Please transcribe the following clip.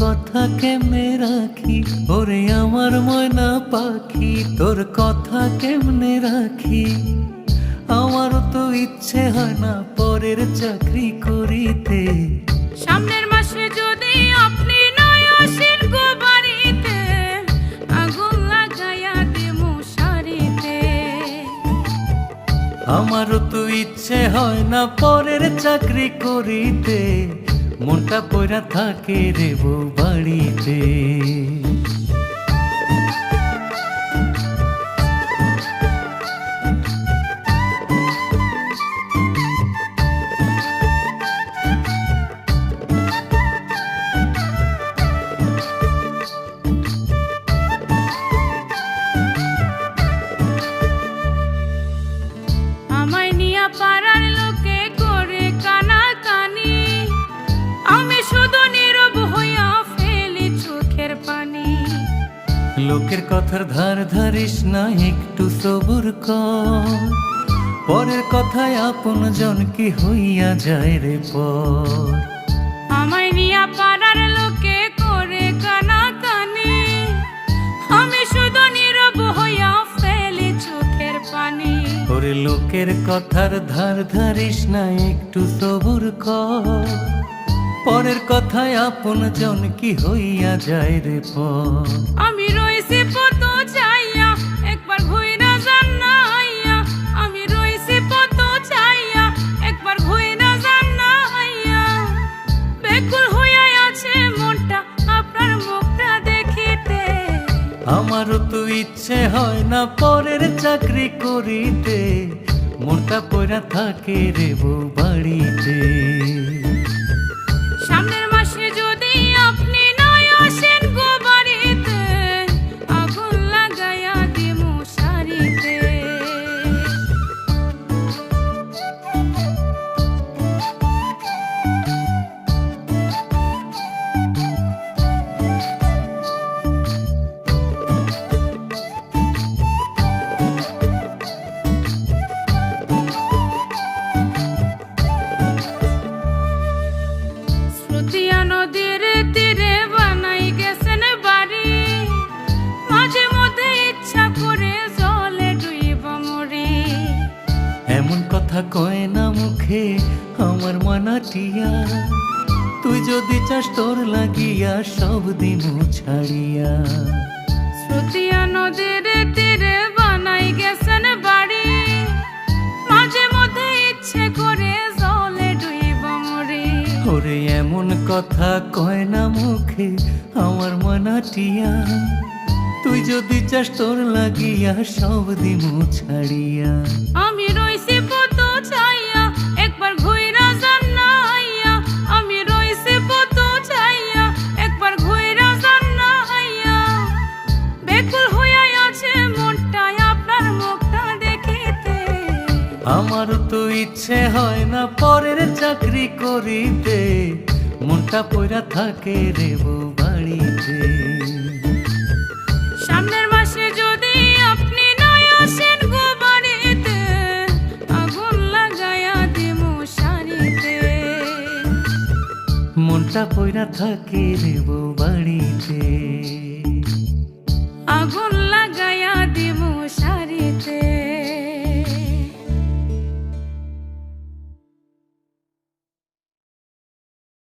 কথা কেমনে রাখি, ওরে আমার ময়না পাখি, তোর কথা কেমনে রাখি। আমারও তো ইচ্ছে হয় না পরের চাকরি করিতে। সামনের মাসে যদি আপনি নয় আসেন গো বাড়িতে, আগুন লাগাইয়া দিমু শাড়িতে। আমারও তো ইচ্ছে হয় না পরের চাকরি করিতে, মনটা পইরা থাকে রে বউ বাড়িতে। আমায় নিয়া পাড়ার লোকে করে কানাকানি, আমি শুধু নীরব হইয়া ফেলি চোখের পানি। লোকের কথার ধার ধারিস না, একটু সবুর কর, পরের কথায় আপন জন কি হইয়া যায় রে পর। আমায় নিয়া পাড়ার লোকে করে কানাকানি, আমি শুধু নীরব হইয়া ফেলি চোখের পানি। ওরে লোকের কথার ধার ধারিস না, একটু সবুর কর, পরের কথায় আপন জন কি হইয়া যায় রে পর। আমি রইছি পত চাইয়া, একবার ঘুইরা যান না আইয়া। আমি রইছি পত চাইয়া, একবার ঘুইরা যান না আইয়া। বেকুল হইয়া আছে মনটা আপনার মুখটা দেখিতে। আমারও তো ইচ্ছে হয় না পরের চাকরি করিতে, মনটা পইরা থাকে রে বউ বাড়িতে। সামনের মাসে যদি আপনি নয় আসেন গো বাড়িতে, আগুন লাগাইয়া দিমু শাড়িতে। শ্রুতিয়া নদীর তীরে বানাই গেছেন বাড়ি, মাঝে মধ্যে ইচ্ছা করে জলে ডুইব মরি। এমন কথা কয় না মুখে আমার মানাটিয়া, তুই যদি চাস তোর লাগিয়া সব দিন ছাড়িয়া। শ্রুতিয়া নদীর তীরে বানাই গেছেন বাড়ি, মাঝে মধ্যে ইচ্ছে করে জলে ডুইব মরি। ওরে এমন কথা কয় না মুখে আমার মানাটিয়া, তুই যদি চাস তোর লাগিয়া সব দিন ছাড়িয়া। আমি রইছি পত চাইয়া, একবার ঘুইরা যান না আইয়া। আমি রইছি পত চাইয়া, একবার ঘুইরা যান না আইয়া। বেকুল হইয়া আছে মনটা আপনার মুখটা দেখিতে। আমার তো ইচ্ছে হয় না পরের চাকরি করিতে, মনটা পইরা থাকে রে বউ বাড়িতে। সামনের মাসে যদি আপনি নয় আসেন গো বাড়িতে, আগুন লাগাইয়া দিমু শাড়িতে। মনটা পইরা থাকে রে বউ বাড়িতে।